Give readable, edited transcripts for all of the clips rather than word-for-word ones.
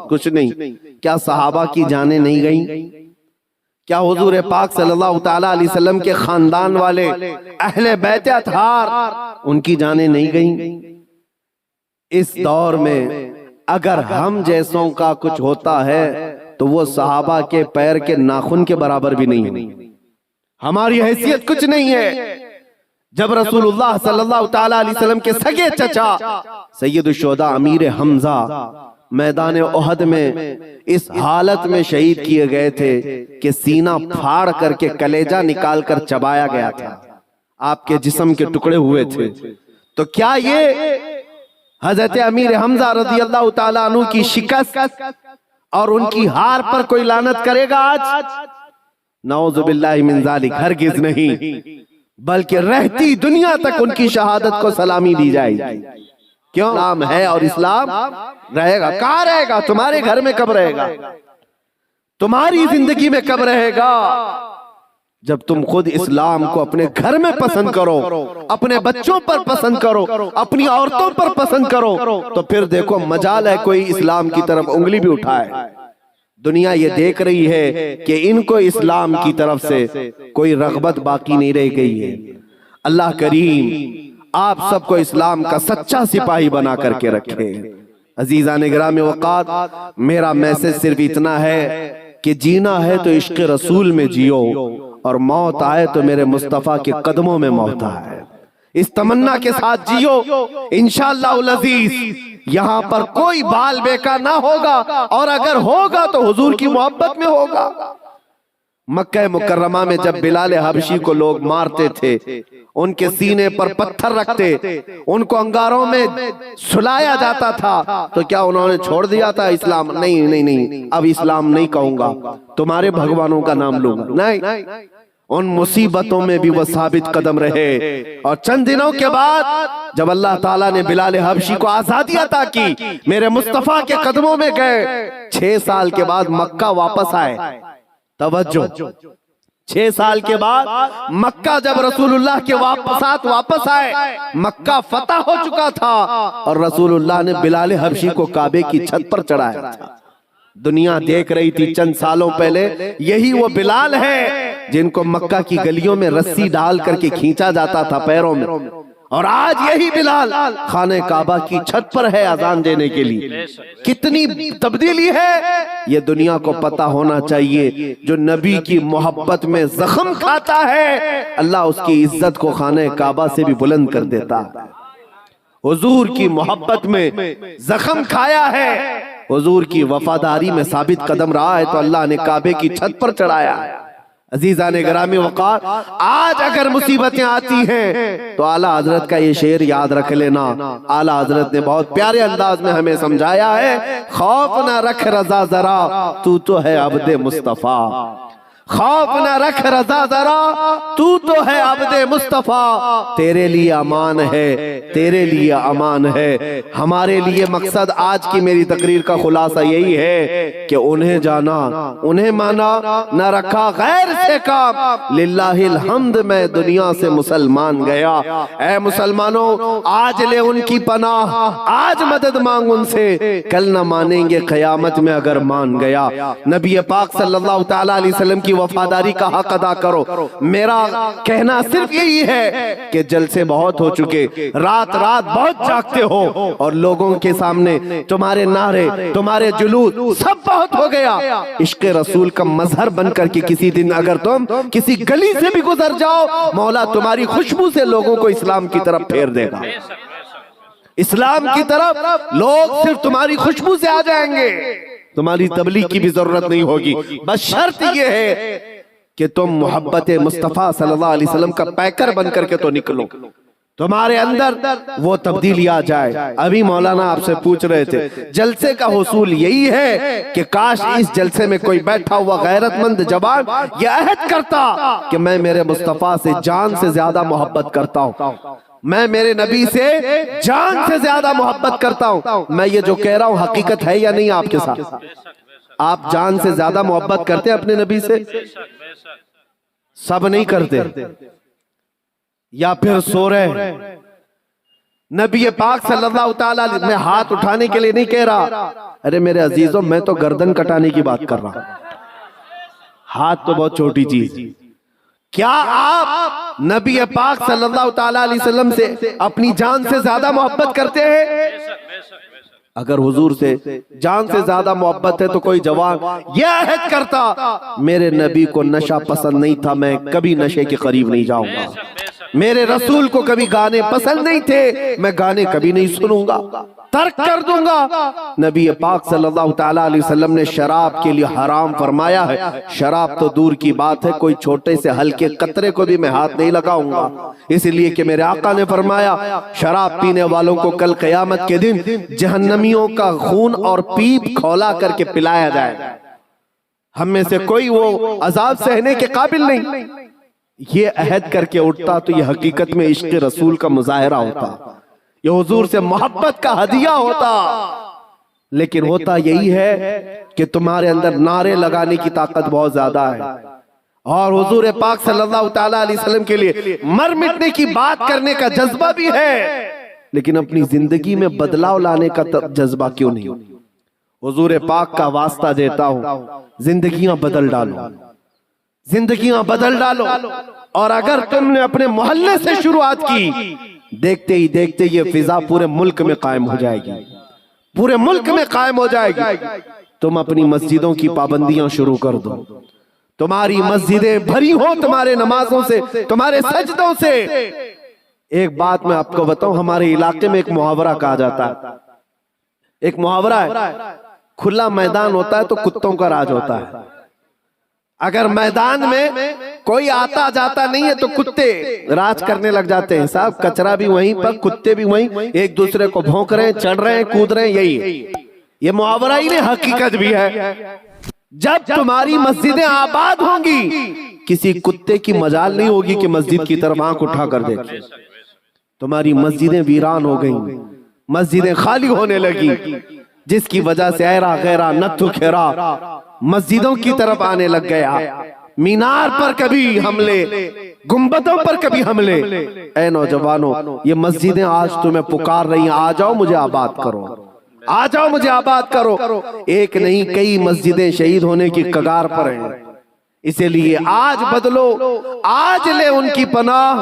कुछ नहीं। क्या सहाबा की जानें नहीं गई? क्या हुजूर पाक सल्लल्लाहु ताला अलैहि वसल्लम के खानदान वाले अहले बैत अतहार उनकी जानें नहीं गई? इस दौर में अगर हम जैसों का कुछ होता है तो वो सहाबा के पैर के नाखून के बराबर भी नहीं है। हमारी हैसियत कुछ नहीं है। जब रसूलुल्लाह सल्लल्लाहु ताला अलैहि वसल्लम के सगे चचा सैयदुश शुहदा अमीर हमजा मैदान ओहद में इस हालत में शहीद किए गए थे कि सीना फाड़ करके कलेजा निकाल कर चबाया गया था, आपके जिस्म के टुकड़े हुए थे। तो क्या ये हजरत अमीर हमजा रज़ी अल्लाह ताला अन्हु की शिकस्त और उनकी हार पर कोई लानत करेगा आज? नऊज़ु बिल्लाहि मिन ज़ालिक, हरगिज़ नहीं, बल्कि रहती दुनिया तक उनकी शहादत को सलामी दी जाएगी। क्यों? इस्लाम है और इस्लाम रहेगा। कहाँ रहेगा? तुम्हारे घर में कब रहेगा? तुम्हारी जिंदगी में कब रहेगा? जब तुम खुद इस्लाम को अपने घर में पसंद करो, अपने बच्चों पर पसंद करो, अपनी औरतों पर पसंद करो, तो फिर देखो मजाल है कोई इस्लाम की तरफ उंगली भी उठाए। दुनिया ये देख रही है कि इनको इस्लाम की तरफ से कोई रग़बत बाकी नहीं रह गई है। अल्लाह करीम आप सबको इस्लाम का सच्चा सिपाही बना करके रखे। अजीज़ान गिरामी वक़ात, मेरा मैसेज सिर्फ इतना है कि जीना है तो इश्क़ रसूल में जियो और मौत आए तो मेरे मुस्तफ़ा के कदमों में मौत आए। इस तमन्ना के साथ जियो, इंशाअल्लाह अज़ीज़ यहाँ पर कोई बाल बेका ना होगा, और अगर होगा तो हुजूर की मोहब्बत में होगा। मक्का मुकर्रमा में जब बिलाल हबशी को लोग मारते थे, उनके सीने पर पत्थर रखते, उनको अंगारों में सुलाया जाता था, तो क्या उन्होंने छोड़ दिया था इस्लाम? नहीं नहीं नहीं, अब इस्लाम नहीं कहूंगा, तुम्हारे भगवानों का नाम लूंगा। नहीं, उन मुसीबतों में भी वो साबित कदम रहे। और चंद दिनों के बाद जब अल्लाह ताला ने बिलाल हबशी को आजादी अता की, मेरे मुस्तफा के कदमों में गए, 6 साल के बाद मक्का वापस आए। तवज्जो, 6 साल के बाद मक्का जब रसूलुल्लाह के साथ वापस आए, मक्का फतह हो चुका था और रसूलुल्लाह ने बिलाल हबशी को काबे की छत पर चढ़ाया था। दुनिया देख रही थी चंद सालों पहले यही वो बिलाल है जिनको मक्का की गलियों में रस्सी डाल करके खींचा जाता था पैरों में, और आज यही बिलाल खाने काबा की छत पर है अजान देने के लिए। कितनी तब्दीली है ये दुनिया को पता होना चाहिए। जो नबी की मोहब्बत में जख्म खाता है, अल्लाह उसकी इज्जत को खाने काबा से भी बुलंद कर देता है। हुजूर की मोहब्बत में जख्म खाया है, हुजूर की वफादारी में साबित कदम रहा है, तो अल्लाह ने काबे की छत पर चढ़ाया है। अजीज़ान गिरामी वक़ार, आज अगर मुसीबतें आती हैं तो आला हजरत का ये शेर याद रख लेना। आला हजरत ने बहुत प्यारे अंदाज में हमें समझाया है, खौफ न रख रजा जरा, तू तो है अब्दे मुस्तफा। खौफ न रख रजा जरा, तू तो है अब्दे मुस्तफा। तेरे लिए अमान है, तेरे लिए अमान है। हमारे लिए मकसद आज की मेरी तकरीर का खुलासा यही है कि उन्हें जाना, उन्हें माना, न रखा गैर से काम। लिल्लाहिल हम्द, मैं दुनिया से मुसलमान गया। ऐ मुसलमानों, आज ले उनकी पनाह, आज मदद मांग उनसे, कल न मानेंगे क़यामत में अगर मान गया। नबी पाक सल्लल्लाहु तआला अलैहि वसल्लम की वफादारी का हक अदा करो। मेरा कहना सिर्फ यही है कि जलसे बहुत हो चुके, रात रात बहुत जागते हो, और लोगों के सामने तुम्हारे नारे, तुम्हारे जुलूस सब बहुत हो गया। इश्क रसूल का मजहर बन करके किसी दिन अगर तुम किसी गली से भी गुजर जाओ, मौला तुम्हारी खुशबू से लोगों को इस्लाम की तरफ फेर देगा। इस्लाम की तरफ लोग सिर्फ तुम्हारी खुशबू से आ जाएंगे, तुम्हारी तबलीग की भी जरूरत नहीं होगी। बस शर्त यह है कि तुम मोहब्बत मुस्तफा सल्लल्लाहु अलैहि वसल्लम का पैकर बन करके तो निकलो, तुम्हारे अंदर वो तब्दीली आ जाए। अभी मौलाना आपसे पूछ रहे थे, जलसे का हुसूल यही है कि काश इस जलसे में कोई बैठा हुआ गैरतमंद जवान यह अहद करता कि मैं मेरे मुस्तफा से जान से ज्यादा मोहब्बत करता हूँ, मैं मेरे नबी से जान से ज्यादा मोहब्बत करता हूं। मैं ये जो कह रहा हूं हकीकत है या नहीं आपके साथ? आप जान से ज्यादा मोहब्बत करते हैं अपने नबी से? सब नहीं करते, या फिर सो रहे, नबी पाक सल्लल्लाहु ताला अलैहि वसल्लम, मैं हाथ उठाने के लिए नहीं कह रहा, अरे मेरे अजीजों मैं तो गर्दन कटाने की बात कर रहा हूं। हाथ तो बहुत छोटी चीज। क्या आप नबी पाक सल्लल्लाहु ताला अलैहि वसल्लम से अपनी जान से ज्यादा मोहब्बत करते हैं? अगर हुजूर से जान से ज्यादा मोहब्बत है तो कोई जवान यह अहद करता, मेरे नबी को नशा पसंद नहीं था, मैं कभी नशे के करीब नहीं जाऊंगा। मेरे रसूल को कभी गाने पसंद नहीं थे, मैं गाने कभी नहीं सुनूंगा, तर्क कर दूंगा। नबी पाक सल्लल्लाहु ताला अलैहि वसल्लम ने शराब के लिए हराम फरमाया है। शराब तो दूर की बात है, कोई छोटे से हल्के कतरे को भी मैं हाथ नहीं लगाऊंगा, इसलिए कि मेरे आका ने फरमाया शराब पीने वालों को कल क़यामत के दिन जहन्नमियों का खून और पीप खौला करके पिलाया जाएगा। हम में से कोई वो अजाब सहने के काबिल नहीं। ये अहद करके उठता तो ये हकीकत में इश्क रसूल का मुजाहरा होता, ये हुजूर से मोहब्बत का हदिया होता। लेकिन होता यही है कि तुम्हारे अंदर नारे लगाने की ताकत बहुत ज्यादा है और हुजूर पाक सल्लल्लाहु ताला अलैहि वसल्लम के लिए मर मिटने की बात करने का जज्बा भी है, लेकिन अपनी जिंदगी में बदलाव लाने का जज्बा क्यों नहीं? हुजूर पाक का वास्ता देता हूं, जिंदगियां बदल डालो, जिंदगियां बदल डालो। और अगर तुमने अपने मोहल्ले से शुरुआत की, देखते ही देखते ये फिजा पूरे मुल्क में कायम हो जाएगी, पूरे मुल्क में कायम हो जाएगी। तुम अपनी मस्जिदों की पाबंदियां शुरू कर दो, तुम्हारी मस्जिदें भरी हो तुम्हारे नमाजों से, तुम्हारे सजदों से। एक बात मैं आपको बताऊं, हमारे इलाके में एक मुहावरा कहा जाता है, एक मुहावरा है, खुला मैदान होता है तो कुत्तों का राज होता है। अगर मैदान में कोई आता जाता नहीं है तो कुत्ते राज करने लग जाते हैं। साहब कचरा भी वहीं पर, कुत्ते भी वहीं, एक दूसरे को भौंक रहे हैं, चढ़ रहे हैं, कूद रहे हैं। यही है, ये मुहावरा ही नहीं, हकीकत भी है। जब तुम्हारी मस्जिदें आबाद होंगी, किसी कुत्ते की मजाल नहीं होगी कि मस्जिद की तरफ आंख उठा कर देखे। तुम्हारी मस्जिदें वीरान हो गई, मस्जिदें खाली होने लगी, जिसकी वजह से ऐरा गैरा नत्थु खेरा मस्जिदों की तरफ आने लग गया। मीनार पर कभी हमले, गुंबदों पर कभी हमले। ऐ नौजवानों, ये मस्जिदें आज तुम्हें पुकार रही हैं, आ जाओ मुझे आबाद करो, आ जाओ मुझे आबाद करो। एक नहीं कई मस्जिदें शहीद होने की कगार पर हैं। इसीलिए आज बदलो, आज ले उनकी पनाह,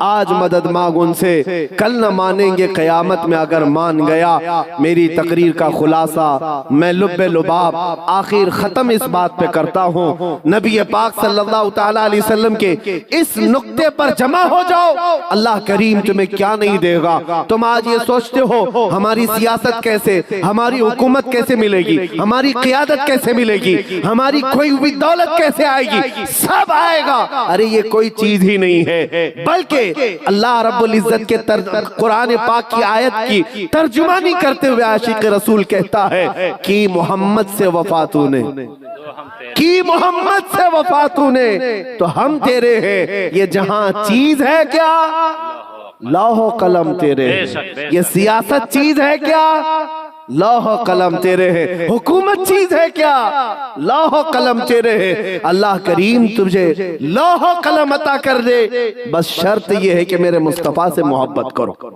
आज मदद मांग उनसे, कल न मानेंगे कयामत में अगर मान गया। मेरी तकरीर का खुलासा मैं लुब्बे लुबाब आखिर खत्म इस बात पे करता हूँ, नबी पाक सल्लल्लाहु ताला अलैहि वसल्लम के इस नुक्ते पर जमा हो जाओ, अल्लाह करीम तुम्हें क्या नहीं देगा। तुम आज ये सोचते हो हमारी सियासत कैसे, हमारी हुकूमत कैसे मिलेगी, हमारी क़ियादत कैसे मिलेगी, हमारी खोई हुई दौलत कैसे आएगी, सब आएगा। अरे ये कोई चीज ही नहीं है, बल्कि अल्लाह रब्बुल इज्जत के कुरान पाक की आयत की तर्जुमानी करते हुए आशिक रसूल कहता है कि मोहम्मद से वफा तूने, कि मोहम्मद से वफा तूने तो हम तेरे हैं। ये जहां चीज है क्या, लौह कलम तेरे, ये सियासत चीज है क्या, लौह कलम तेरे है। हुकूमत चीज है क्या, लौह कलम तेरे है। अल्लाह करीम तुझे लौह कलम अता कर दे, बस शर्त यह है कि मेरे मुस्तफा से मोहब्बत करो।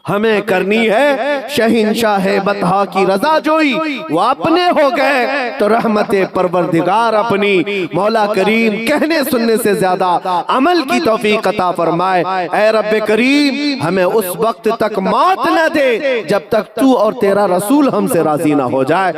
हमें करनी है शहंशाह बतहा की रजा जोई, वो अपने हो गए तो रहमते परवरदिगार अपनी। मौला करीम कहने सुनने से ज्यादा अमल की तौफीक अता फरमाए। ऐ रब्बे करीम हमें उस वक्त तक मौत न दे जब तक तू और तेरा रसूल हमसे राजी ना हो जाए।